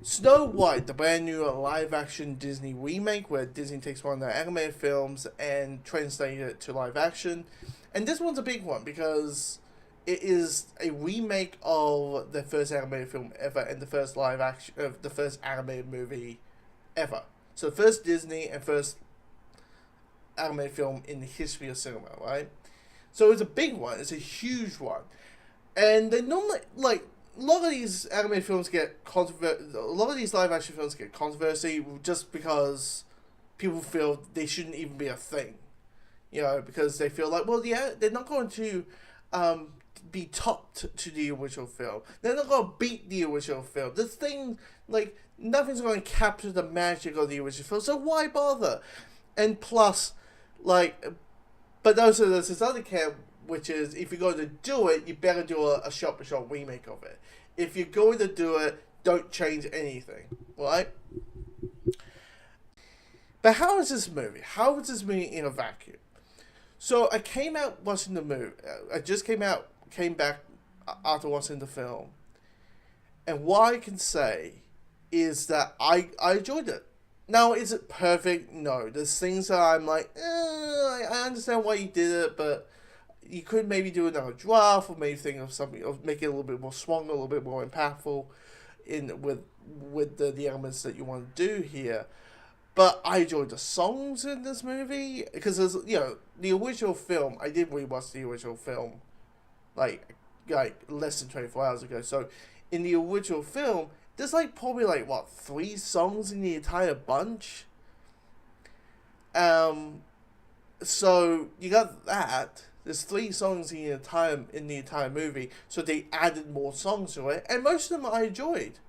Snow White, the brand new live action Disney remake where Disney takes one of their animated films and translates it to live action. And this one's a big one because it is a remake of the first animated film ever and the first animated movie ever. So, first Disney and first animated film in the history of cinema, right? So, it's a big one, it's a huge one. And they normally, like, a lot of these anime films get a lot of these live action films get controversy just because people feel they shouldn't even be a thing, because they feel like, well, yeah, they're not going to um, be topped to the original film. They're not going to beat the original film. This thing, like, nothing's going to capture the magic of the original film, so why bother? And plus, like, but also there's this other camp, which is if you're going to do it, you better do a shot-for-shot remake of it. If you're going to do it, don't change anything, right? But how is this movie? How is this movie in a vacuum? So I came out watching the movie. I just came back after watching the film, and what I can say is that I enjoyed it. Now, is it perfect? No. There's things that I'm like, I understand why you did it, but you could maybe do another draft, or maybe think of something, or make it a little bit more strong, a little bit more impactful, in with the elements that you want to do here. But I enjoyed the songs in this movie because there's the original film. I did rewatch the original film like less than 24 hours ago. So in the original film, there's like probably like what 3 songs in the entire bunch. Um, so you got that. There's 3 songs in the entire movie, so they added more songs to it, and most of them I enjoyed.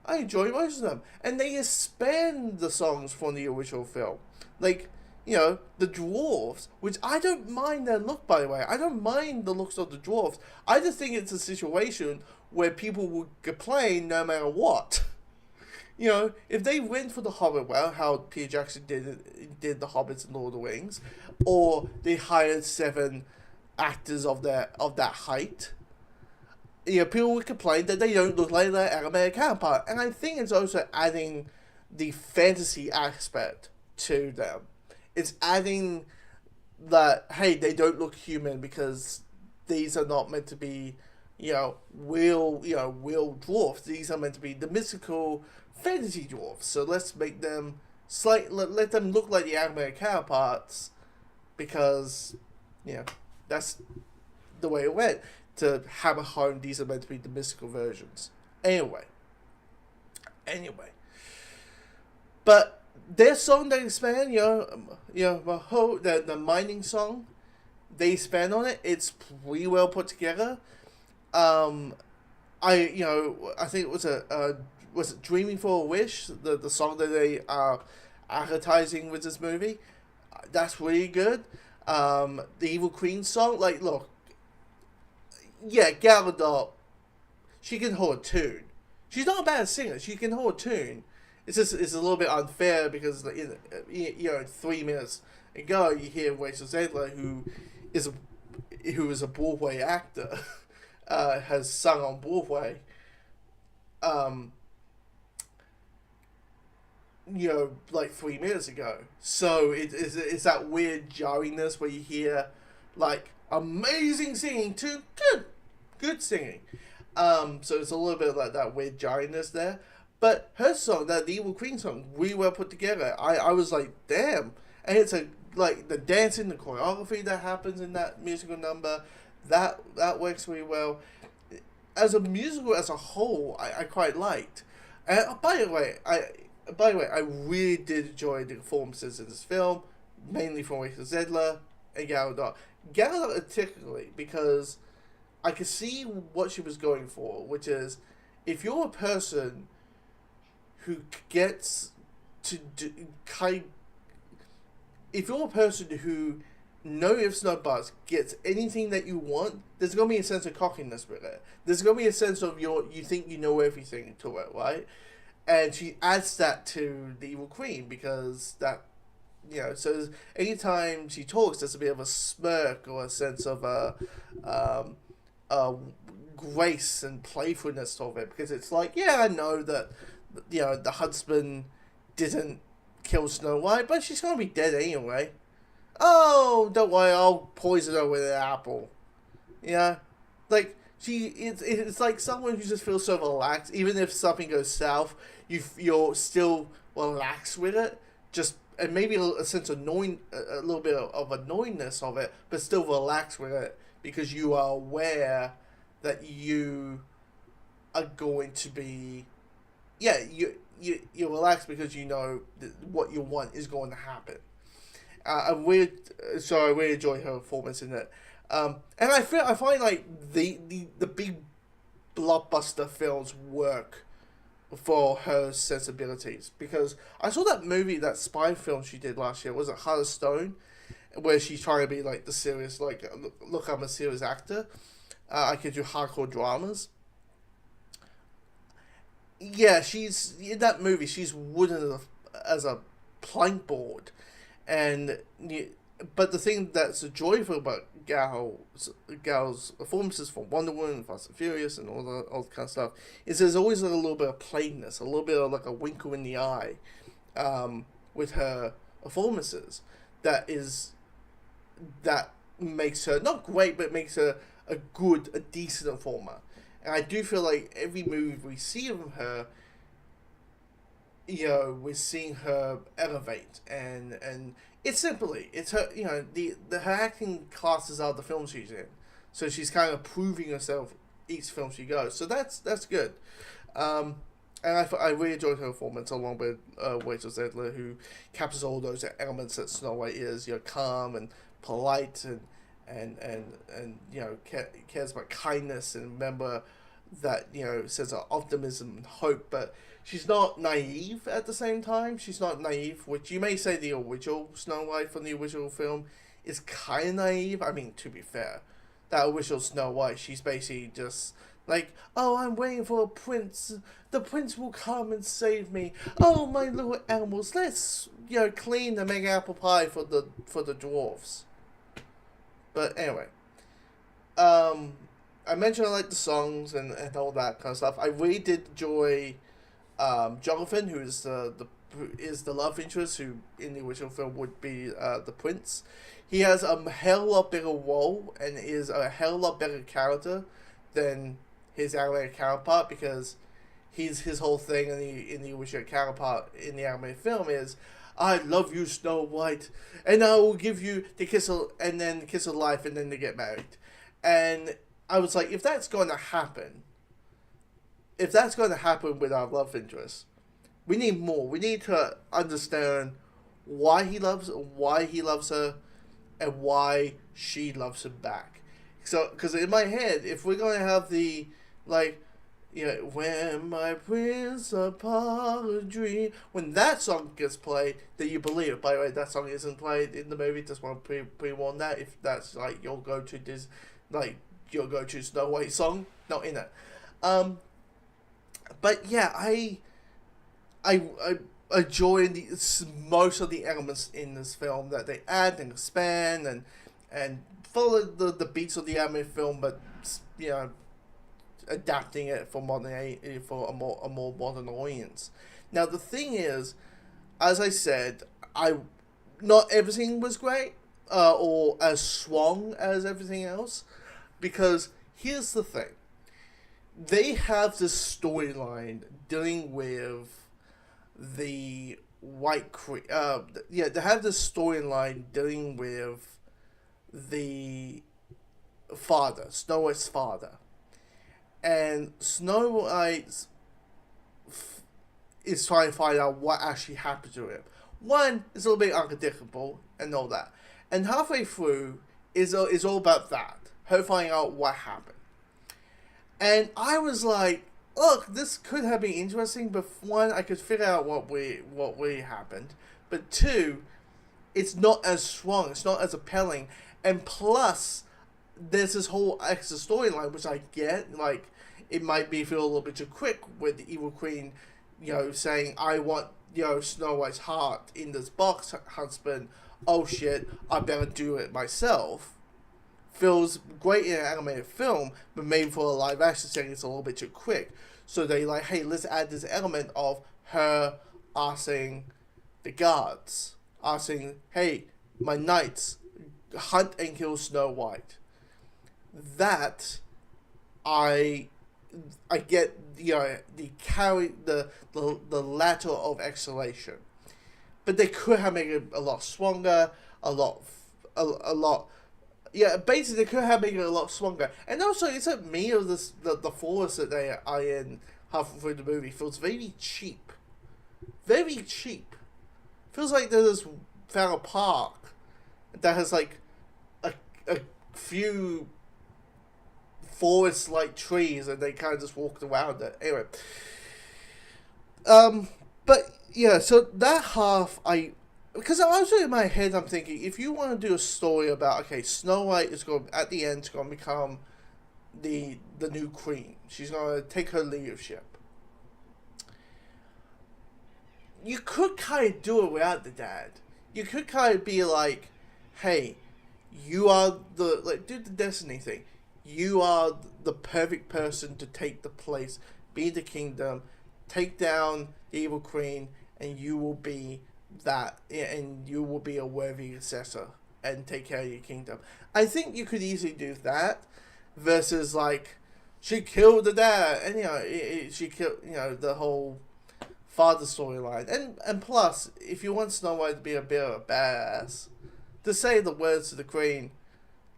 I enjoyed most of them, and they expand the songs from the original film, like the dwarves, which I don't mind their look. By the way, I don't mind the looks of the dwarves. I just think it's a situation where people would complain no matter what. If they went for the Hobbit well, how Peter Jackson did the Hobbits and Lord of the Rings, or they hired 7 actors of that height, people would complain that they don't look like their animated counterpart. And I think it's also adding the fantasy aspect to them. It's adding that, hey, they don't look human because these are not meant to be, real dwarfs. These are meant to be the mystical fantasy dwarfs. So let's make them let them look like the animated counterparts because, that's the way it went. To hammer home, these are meant to be the mystical versions. Anyway, but their song they expand, the mining song, they expand on it. It's pretty well put together. Um, I think it was it "Dreaming for a Wish," the song that they are advertising with this movie. That's really good. The Evil Queen song, like, look, yeah, Gal Gadot, she can hold a tune. She's not a bad singer. She can hold a tune. It's a little bit unfair because 3 minutes ago you hear Rachel Zegler, is a Broadway actor, has sung on Broadway. Um, like 3 minutes ago. So it's that weird jarringness where you hear like amazing singing to good singing. So it's a little bit like that weird jarringness there. But her song, that the Evil Queen song, really well put together. I was like, damn. And it's like the dancing, the choreography that happens in that musical number, that works really well. As a musical as a whole, I quite liked. And by the way, I really did enjoy the performances in this film, mainly from Rachel Zegler and Gal Gadot. Gal Gadot particularly because I could see what she was going for, which is if you're a person who gets to do, kind, if you're a person who no ifs no buts gets anything that you want, there's gonna be a sense of cockiness with it. There's gonna be a sense of you think you know everything to it, right? And she adds that to the Evil Queen because that so anytime she talks, there's a bit of a smirk or a sense of a grace and playfulness of it because it's like, yeah, I know that the husband didn't kill Snow White, but she's gonna be dead anyway. Oh, don't worry, I'll poison her with an apple. Yeah, like it's like someone who just feels so relaxed. Even if something goes south, you're still relaxed with it. Just and maybe a sense of annoying, a little bit of annoyingness of it, but still relaxed with it because you are aware that you are going to be, yeah, you're relaxed because you know that what you want is going to happen. So I really enjoy her performance in it. And I find like the big blockbuster films work for her sensibilities because I saw that movie, that spy film she did last year. Was it Heart of Stone, where she's trying to be like the serious, like, look, I'm a serious actor. I can do hardcore dramas. Yeah, she's in that movie. She's wooden as a plank board, and but the thing that's joyful about Gal's performances from Wonder Woman, Fast and Furious, and all that kind of stuff is there's always a little bit of plainness, a little bit of like a winkle in the eye, with her performances. That makes her not great, but makes her a decent performer. And I do feel like every movie we see of her, we're seeing her elevate, and it's her, her acting classes are the films she's in, so she's kind of proving herself each film she goes. So that's good. And I really enjoyed her performance along with Rachel Zegler, who captures all those elements that Snow White is, calm and polite and cares about kindness and remember that sense of optimism and hope, but she's not naive at the same time. She's not naive, which you may say the original Snow White from the original film is kind of naive. I mean, to be fair, that original Snow White, she's basically just like, oh, I'm waiting for a prince. The prince will come and save me. Oh, my little animals, let's clean and make apple pie for the dwarves. But anyway, I mentioned I like the songs and all that kind of stuff. I really did enjoy Jonathan, who is the love interest, who in the original film would be the prince. He has a hell of a lot bigger role and is a hell of a lot better character than his animated counterpart, because his whole thing in the original counterpart in the animated film is, I love you, Snow White, and I will give you the kiss of life, and then they get married. And I was like, if that's going to happen with our love interest, we need more. We need to understand why he loves her, and why she loves him back. So, because in my head, if we're going to have the, like, when my prince upon a dream, when that song gets played, then you believe it. By the way, that song isn't played in the movie. Just want to pre-warn that, if that's like your go-to Snow White song, not in it. But yeah, I enjoy most of the elements in this film that they add and expand and follow the beats of the anime film, but adapting it for a more modern audience. Now the thing is, as I said, not everything was great or as strong as everything else, because here's the thing: they have this storyline dealing with the White Queen. They have this storyline dealing with the father, Snow White's father. And Snow White is trying to find out what actually happened to him. One, it's a little bit unpredictable and all that. And halfway through is all about that. Her finding out what happened. And I was like, look, this could have been interesting, but one, I could figure out what really happened. But two, it's not as strong, it's not as appealing. And plus, there's this whole extra storyline, which I get, like, it might be feel a little bit too quick with the Evil Queen, saying, I want, Snow White's heart in this box, husband. Oh shit, I better do it myself. Feels great in an animated film, but maybe for a live action setting, it's a little bit too quick. So they like, hey, let's add this element of her asking the guards, asking, hey, my knights, hunt and kill Snow White. That I I get, the carry the latter of exhalation, but they could have made it a lot stronger, a lot, a lot. Yeah, basically they could have made it a lot stronger. And also, it's like me of this the forest that they are in halfway through the movie feels very cheap, very cheap. Feels like they just found a park that has like a few forest like trees and they kind of just walked around it. Anyway, but yeah, so that half because I was in my head, I'm thinking, if you want to do a story about, okay, Snow White is going at the end, is going to become the new queen. She's going to take her leadership. You could kind of do it without the dad. You could kind of be like, hey, you are do the destiny thing. You are the perfect person to take the place, be the kingdom, take down the evil queen, and you will be a worthy successor and take care of your kingdom. I think you could easily do that versus like she killed the dad, and she killed the whole father storyline, and plus if you want Snow White to be a bit of a badass, to say the words to the queen,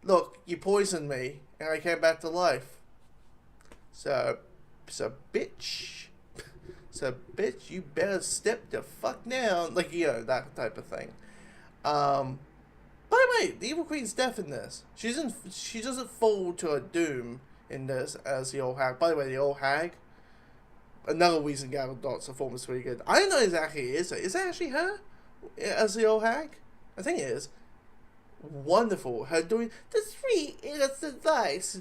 look, you poisoned me and I came back to life, so bitch. So, bitch, you better step the fuck down. Like, that type of thing. By the way, the Evil Queen's deaf in this. She doesn't fall to her doom in this as the old hag. By the way, the old hag, another reason Gal Gadot's performance is really good. I don't know exactly is it. Is that actually her as the old hag? I think it is. Wonderful. Her doing the 3 innocent lives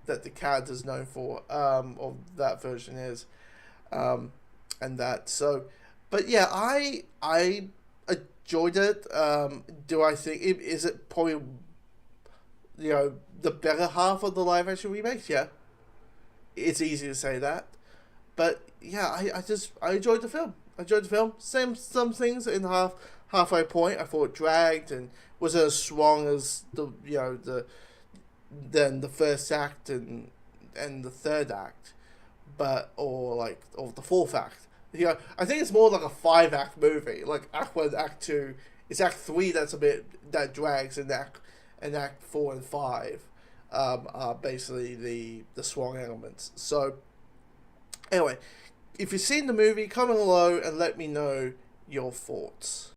that the character's known for, or that version is, and that. So, but yeah, I enjoyed it. Do I think is it probably the better half of the live action remakes? Yeah, it's easy to say that, but yeah, I enjoyed the film. Some things in the halfway point I thought it dragged and wasn't as strong as than the first act and the third act, or the fourth act. I think it's more like a 5-act movie. Like Act 1, Act 2, it's Act 3 that drags, and Act 4 and 5 are basically the strong elements. So anyway, if you've seen the movie, comment below and let me know your thoughts.